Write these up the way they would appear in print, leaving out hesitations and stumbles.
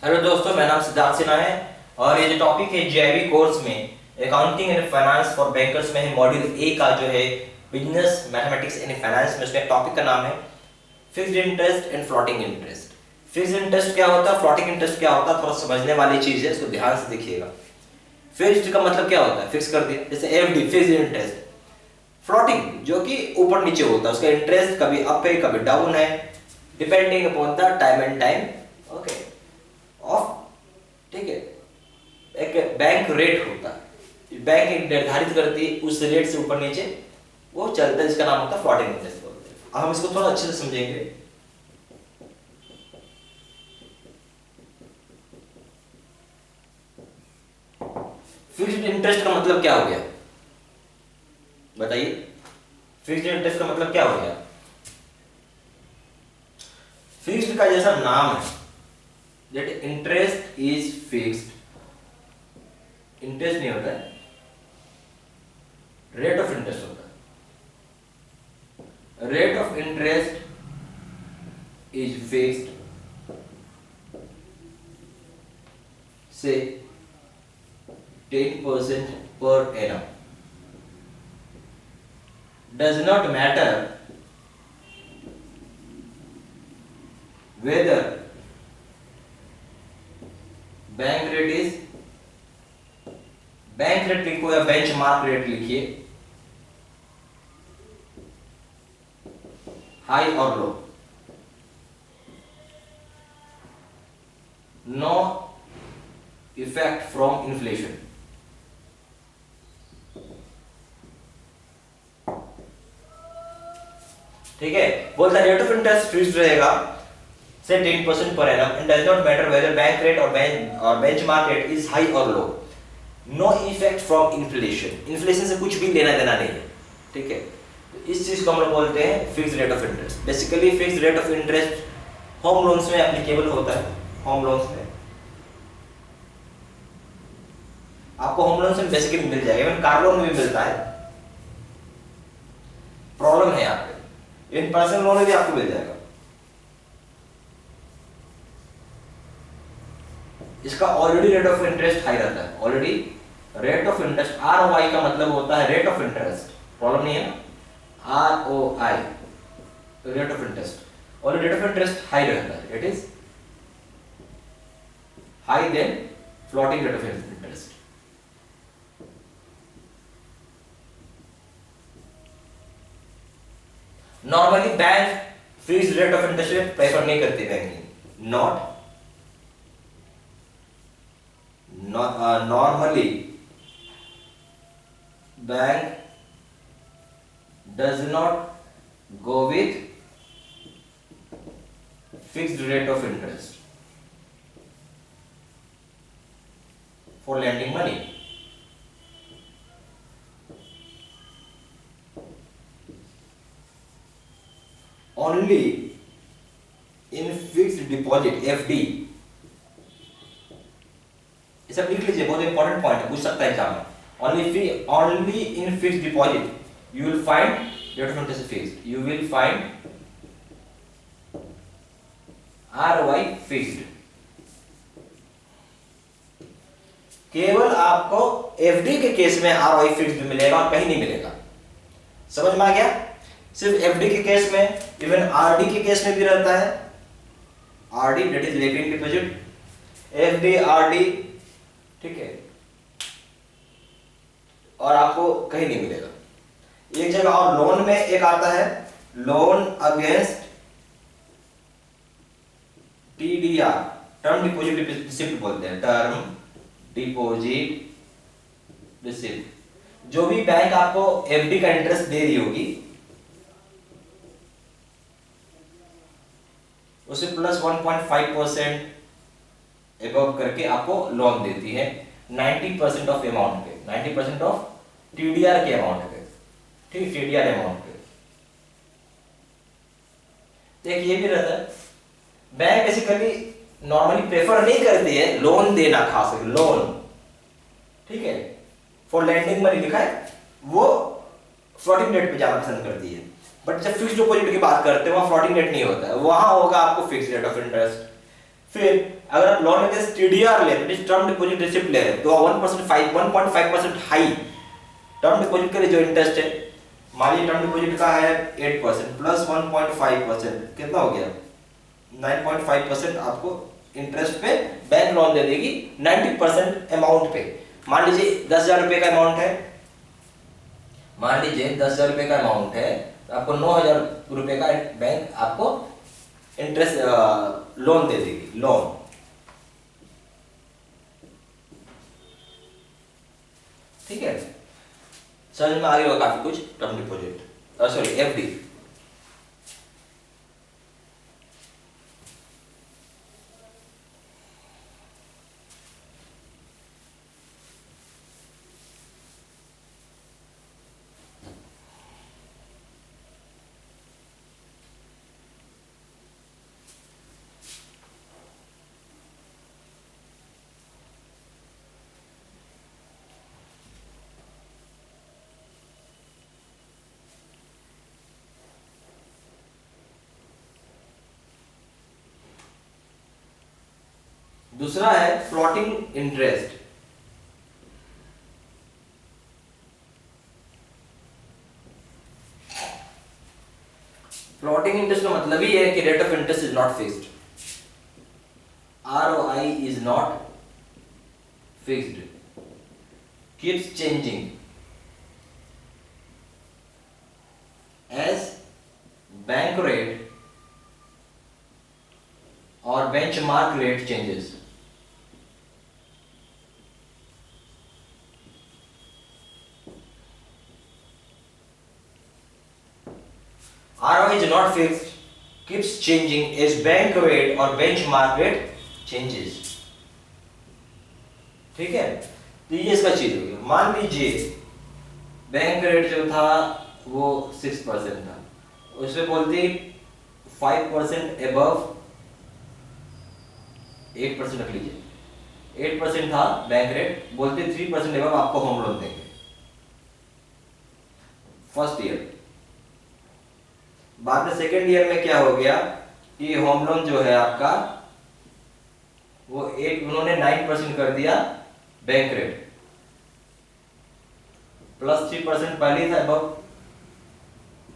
Hello दोस्तों, मेरा नाम सिद्धार्थ सिन्हा है और ये जो टॉपिक है जेईई कोर्स में accounting and finance for bankers में है। मॉड्यूल ए का जो है बिजनेस मैथमेटिक्स एंड फाइनेंस में, उसका टॉपिक का नाम है fixed interest and floating interest. Fixed interest क्या होता है, फ्लोटिंग इंटरेस्ट क्या होता है, थोड़ा समझने वाली चीज है, इसको ध्यान से देखिएगा। फिक्स्ड का मतलब क्या होता है, फिक्स कर दिया, जैसे एफडी फिक्स्ड इंटरेस्ट। फ्लोटिंग जो कि ऊपर नीचे होता है, उसका इंटरेस्ट कभी अप है कभी डाउन है, depending upon the time and time okay of, ठीक है। एक बैंक रेट होता है, बैंक एक निर्धारित करती है, उस रेट से ऊपर नीचे वो चलता है, जिसका नाम होता है फ्लोटिंग इंटरेस्ट बोलते हैं। अब हम इसको थोड़ा अच्छे से समझेंगे। फिक्स्ड इंटरेस्ट का मतलब क्या हो गया, बताइए। फिक्स्ड इंटरेस्ट का मतलब क्या हो गया? फिक्स्ड का जैसा नाम है, that interest is fixed, interest नहीं होता है, रेट ऑफ इंटरेस्ट होता है। Rate of interest is fixed से 10% per annum, does not matter whether bank rate is, bank rate लिखो या बेंचमार्क रेट लिखिए, हाई और लो, नो इफेक्ट फ्रॉम इन्फ्लेशन। ठीक है, बोलता रेट ऑफ इंटरेस्ट फिक्स्ड रहेगा से 10% per annum and does not matter whether bank rate or benchmark rate is high or low. No effect from inflation. Inflation से कुछ भी लेना देना नहीं है, ठीक है। इस चीज को हम लोग बोलते हैं fixed rate of interest. Basically fixed rate of interest home loans में एप्लीकेबल होता है। होम लोन्स में आपको होम लोन्स में बेसिकली मिल जाएगा, इवन कार लोन में भी मिलता है। प्रॉब्लम है यहाँ पे, इन पर्सनल लोन में भी आपको मिल जाएगा। इसका already rate of interest high रहता है। Already rate of interest, ROI का मतलब होता है रेट ऑफ इंटरेस्ट, प्रॉब्लम नहीं है ना, ROI rate of interest. Already rate of interest high रहता है, it is high then floating rate of interest. Normally bank fixed rate of interest prefer नहीं करती banking, not normally bank does not go with fixed rate of interest for lending money. Only in fixed deposit FD, सब लिख लीजिए, बहुत important point है, पूछ सकता है एग्जाम में। only in fixed deposit you will find rate of interest fixed, you will find ROI fixed। केवल आपको एफडी के केस में ROI फिक्स्ड मिलेगा और कहीं नहीं मिलेगा। समझ में आ गया? सिर्फ एफडी के केस में, इवन आरडी के केस में भी रहता है। RD that is recurring deposit, FD RD, ठीक है, और आपको कहीं नहीं मिलेगा। एक जगह और लोन में एक आता है, loan against TDR, term deposit receipt बोलते हैं, टर्म डिपॉजिट रिसिप्ट। जो भी बैंक आपको एफडी का इंटरेस्ट दे रही होगी उसे प्लस 1.5% एबव करके आपको लोन देती है 90% ऑफ अमाउंट पे, 90% ऑफ टीडीआर के अमाउंट पे, ठीक, टीडीआर अमाउंट पे। देखिए ये भी रहता है, बैंक बेसिकली नॉर्मली प्रेफर नहीं करती है लोन देना, खास करके लोन, ठीक है, फॉर लैंडिंग मनी लिखा है, वो फ्लोटिंग रेट पे जाना पसंद करती है। बट जब फिक्स्ड डिपॉजिट की बात करते हैं वहां फ्लोटिंग रेट नहीं होता है, वहां होगा आपको फिक्स्ड रेट ऑफ इंटरेस्ट। फिर अगर आप लोन अगेंस्ट टीडीआर ले रहे टर्म डिपॉजिट रिसिप्ट ले रहे तो 1.5% हाई टर्म डिपॉजिट के लिए जो इंटरेस्ट है, मान लीजिए टर्म डिपॉजिट का है 8% प्लस 1.5% कितना हो गया 9.5% आपको इंटरेस्ट पे बैंक लोन दे देगी 90% अमाउंट पे। मान लीजिए 10,000 रुपए का अमाउंट है, मान लीजिए 10,000 रुपए का अमाउंट है तो आपको 9,000 रुपए का बैंक आपको इंटरेस्ट लोन दे देगी, लोन। ठीक है, समझ में आ गया होगा काफी कुछ टर्म डिपॉजिट, सॉरी एफडी। दूसरा है फ्लोटिंग इंटरेस्ट। फ्लोटिंग इंटरेस्ट का मतलब ही है कि rate of interest is not fixed, ROI is not fixed, keeps changing as bank rate और benchmark rate changes. ROI is not fixed, keeps changing as bank rate or benchmark rate changes। ठीक है, तो ये इसका चीज हो गया। मान लीजिए बैंक रेट जो था वो 6% था, उसमें बोलती 5% एबव 8% रख लीजिए, 8% था बैंक रेट, बोलते 3% एबव आपको होम लोन देंगे फर्स्ट ईयर। बाद में सेकेंड ईयर में क्या हो गया कि होम लोन जो है आपका वो उन्होंने 9% कर दिया बैंक रेट, प्लस 3% पहले था अबव,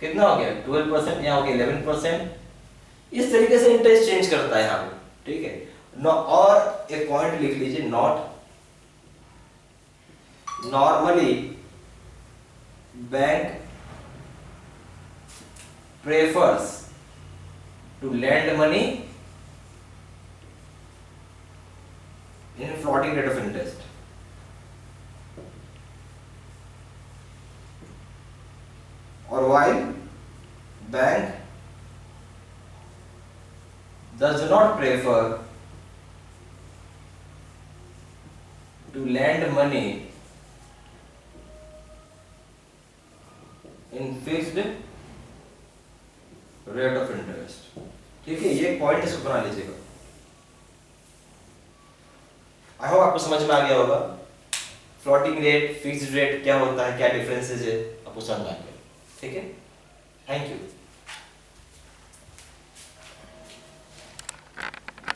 कितना हो गया 12%, यहाँ हो गया 11%। इस तरीके से इंटरेस्ट चेंज करता है यहाँ पे। ठीक है, और एक पॉइंट लिख लीजिए, not normally bank prefers to lend money in floating rate of interest। or while bank does not prefer to lend money in fixed rate of interest. ठीक है, ये पॉइंट इसको बना लीजिएगा। आई होप आपको समझ में आ गया होगा फ्लोटिंग रेट, फिक्स्ड रेट क्या होता है, क्या डिफरेंसेस है, आपको समझ आ गया। ठीक है, थैंक यू।